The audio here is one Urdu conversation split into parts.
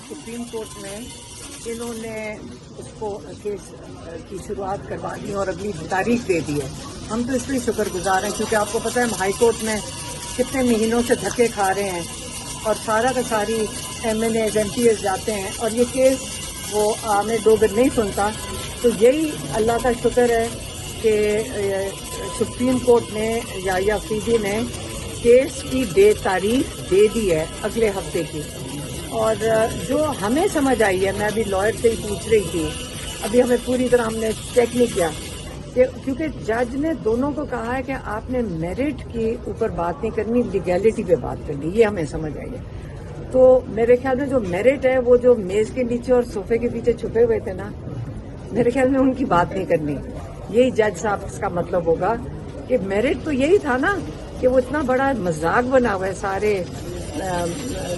سپریم کورٹ میں انہوں نے اس کو کیس کی شروعات کروا دی اور اگلی تاریخ دے دی ہے. ہم تو اس لیے شکر گزار ہیں کیونکہ آپ کو پتہ ہے ہم ہائی کورٹ میں کتنے مہینوں سے دھکے کھا رہے ہیں اور سارا کا ساری MNAs MPs جاتے ہیں اور یہ کیس وہ میں دو دن نہیں سنتا. تو یہی اللہ کا شکر ہے کہ سپریم کورٹ نے یا فیدی نے کیس کی تاریخ دے دی ہے اگلے ہفتے کی. اور جو ہمیں سمجھ آئی ہے, میں ابھی لائر سے ہی پوچھ رہی تھی, ابھی ہمیں پوری طرح ہم نے چیک نہیں کیا کہ کیونکہ جج نے دونوں کو کہا ہے کہ آپ نے میرٹ کے اوپر بات نہیں کرنی, لیگیلٹی پہ بات کرنی. یہ ہمیں سمجھ آئی ہے. تو میرے خیال میں جو میرٹ ہے وہ جو میز کے نیچے اور صوفے کے پیچھے چھپے ہوئے تھے نا, میرے خیال میں ان کی بات نہیں کرنی. یہی جج صاحب کا مطلب ہوگا کہ میرٹ تو یہی تھا نا کہ وہ اتنا بڑا مذاق بنا ہوا ہے, سارے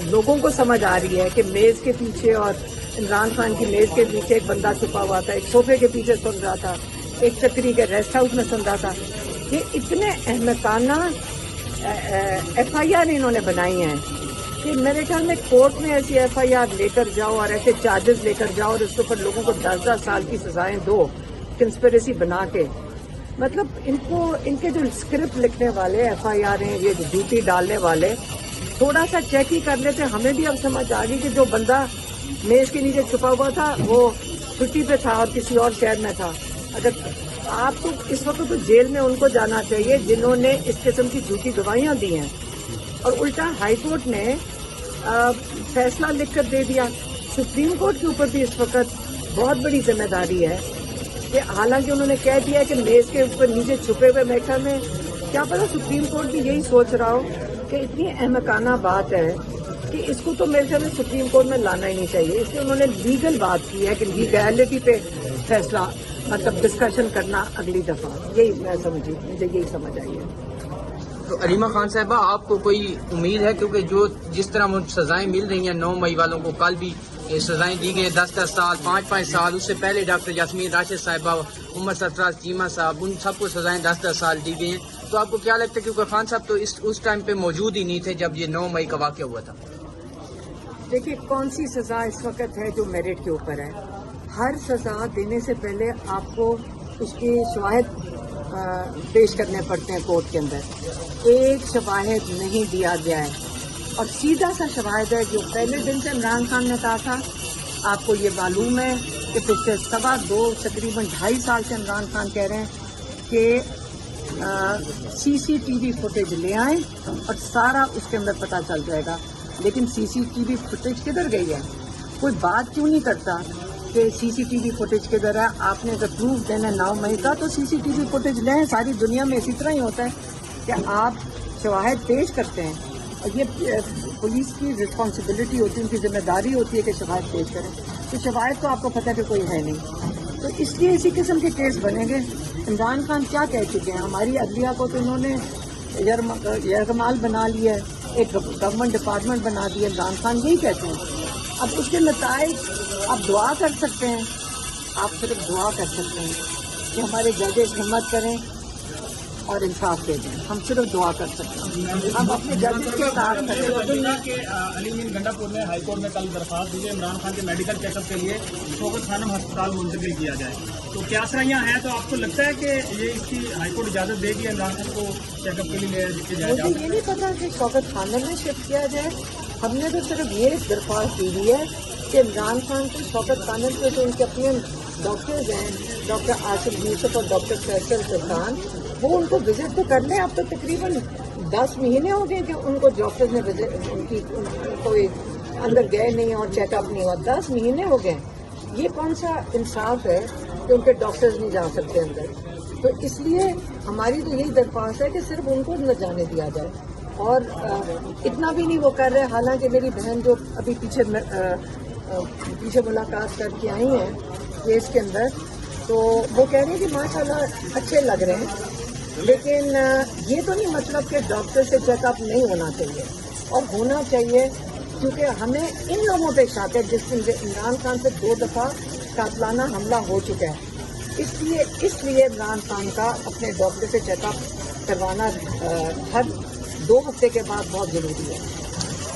لوگوں کو سمجھ آ رہی ہے کہ میز کے پیچھے اور عمران خان کی میز کے پیچھے ایک بندہ چھپا ہوا تھا, ایک صوفے کے پیچھے سن رہا تھا, ایک چکری کے ریسٹ ہاؤس میں سن رہا تھا. یہ اتنے احمقانہ FIR انہوں نے بنائی ہیں کہ میرے خیال میں کورٹ میں ایسی FIR لے کر جاؤ اور ایسے چارجز لے کر جاؤ اور اس کے اوپر لوگوں کو 10-10 سال کی سزائیں دو کنسپریسی بنا کے. مطلب ان کے جو اسکرپٹ لکھنے والے FIR ہیں, یہ ڈیوٹی ڈالنے والے, تھوڑا سا چیک ہی کر لیتے. ہمیں بھی اب سمجھ آ گئی کہ جو بندہ میز کے نیچے چھپا ہوا تھا وہ چھٹی پہ تھا اور کسی اور شہر میں تھا. اگر آپ کو اس وقت تو جیل میں ان کو جانا چاہیے جنہوں نے اس قسم کی جھوٹی گواہیاں دی ہیں, اور الٹا ہائی کورٹ نے فیصلہ لکھ کر دے دیا. سپریم کورٹ کے اوپر بھی اس وقت بہت بڑی ذمہ داری ہے کہ حالانکہ انہوں نے کہہ دیا کہ میز کے اوپر نیچے چھپے ہوئے میٹر میں, کیا پتا سپریم کورٹ بھی یہی سوچ رہا ہو کہ اتنی احمقانہ بات ہے کہ اس کو تو میرے خیال میں سپریم کورٹ میں لانا ہی نہیں چاہیے. اس لیے انہوں نے لیگل بات کی ہے کہ لیگلٹی پہ فیصلہ مطلب ڈسکشن کرنا اگلی دفعہ. یہی میں سمجھی, مجھے یہی سمجھ آئی ہے. تو علیمہ خان صاحبہ, آپ کو کوئی امید ہے کیونکہ جس طرح سزائیں مل رہی ہیں 9 مئی والوں کو, کل بھی سزائیں دی گئی 10-10 سال 5-5 سال, اس سے پہلے ڈاکٹر یاسمین راشد صاحبہ, عمر سرفراز چیمہ صاحب, ان سب کو سزائیں 10-10 سال دی گئی ہیں. تو آپ کو کیا لگتا ہے, کیونکہ خان صاحب تو اس ٹائم پہ موجود ہی نہیں تھے جب یہ 9 مئی کا واقعہ ہوا تھا. دیکھیے کون سی سزا اس وقت ہے جو میرٹ کے اوپر ہے. ہر سزا دینے سے پہلے آپ کو اس کی شواہد پیش کرنے پڑتے ہیں کورٹ کے اندر. ایک شواہد نہیں دیا گیا ہے اور سیدھا سا شواہد ہے جو پہلے دن سے عمران خان نے کہا تھا. آپ کو یہ معلوم ہے کہ پچھلے تقریباً 2.5 سال سے عمران خان کہہ رہے ہیں کہ CCTV فوٹیج لے آئیں اور سارا اس کے اندر پتہ چل جائے گا. لیکن CCTV فوٹیج کدھر گئی ہے؟ کوئی بات کیوں نہیں کرتا کہ CCTV فوٹیج کدھر ہے؟ آپ نے اگر پروف دینا 9 مئی کا تو CCTV فوٹیج لیں. ساری دنیا میں اسی طرح ہی ہوتا ہے کہ آپ شواہد پیش کرتے ہیں اور یہ پولیس کی رسپانسبلٹی ہوتی ہے, ان کی ذمہ داری ہوتی ہے کہ شواہد پیش کریں. تو شواہد تو آپ کو پتہ ہے کہ کوئی ہے نہیں, تو اس لیے اسی قسم کے کیس بنیں گے. عمران خان کیا کہہ چکے ہیں, ہماری عدلیہ کو تو انہوں نے یرغمال بنا لیا ہے, ایک گورنمنٹ ڈپارٹمنٹ بنا دیا. عمران خان یہی کہتے ہیں. اب اس کے نتائج آپ دعا کر سکتے ہیں, آپ صرف دعا کر سکتے ہیں کہ ہمارے ججز ہمت کریں اور انصاف دے دیں. ہم صرف دعا کر سکتے ہیں, ہم اپنے ججز کے ساتھ کہ علی مین گنڈا پور میں ہائی کورٹ میں کل درخواست دی ہے عمران خان کے میڈیکل چیک اپ کے لیے شوکت خانم ہسپتال منتقل کیا جائے. تو کیا سرائیاں ہیں, تو آپ کو لگتا ہے کہ یہ اس کی ہائی کورٹ اجازت دے گی عمران خان کو چیک اپ کے لیے لے جائے؟ مجھے یہ نہیں پتا کہ شوکت خانم میں شفٹ کیا جائے. ہم نے تو صرف یہ درخواست دی ہوئی ہے کہ عمران خان کو شوکت خانم کے جو ان کے اپنے ڈاکٹرز ہیں, ڈاکٹر آصف یوسف اور ڈاکٹر فیصل سلطان, وہ ان کو وزٹ تو کر لیں. اب تو تقریباً 10 مہینے ہو گئے کہ ان کو ڈاکٹرز نے ان کو اندر گئے نہیں اور چیک اپ نہیں ہوا. 10 مہینے ہو گئے. یہ کون سا انصاف ہے کہ ان کے ڈاکٹرز نہیں جا سکتے اندر؟ تو اس لیے ہماری تو یہی درخواست ہے کہ صرف ان کو نہ جانے دیا جائے. اور اتنا بھی نہیں وہ کر رہے. حالانکہ میری بہن جو ابھی پیچھے ملاقات کر کے آئی ہیں کیس کے اندر, تو وہ کہہ رہے ہیں کہ ماشاءاللہ اچھے لگ رہے ہیں, لیکن یہ تو نہیں مطلب کہ ڈاکٹر سے چیک اپ نہیں ہونا چاہیے, اور ہونا چاہیے. کیونکہ ہمیں ان لوگوں پہ شک ہے جس دن عمران خان سے 2 دفعہ قاتلانہ حملہ ہو چکا ہے. اس لیے عمران خان کا اپنے ڈاکٹر سے چیک اپ کروانا ہر 2 ہفتے کے بعد بہت ضروری ہے.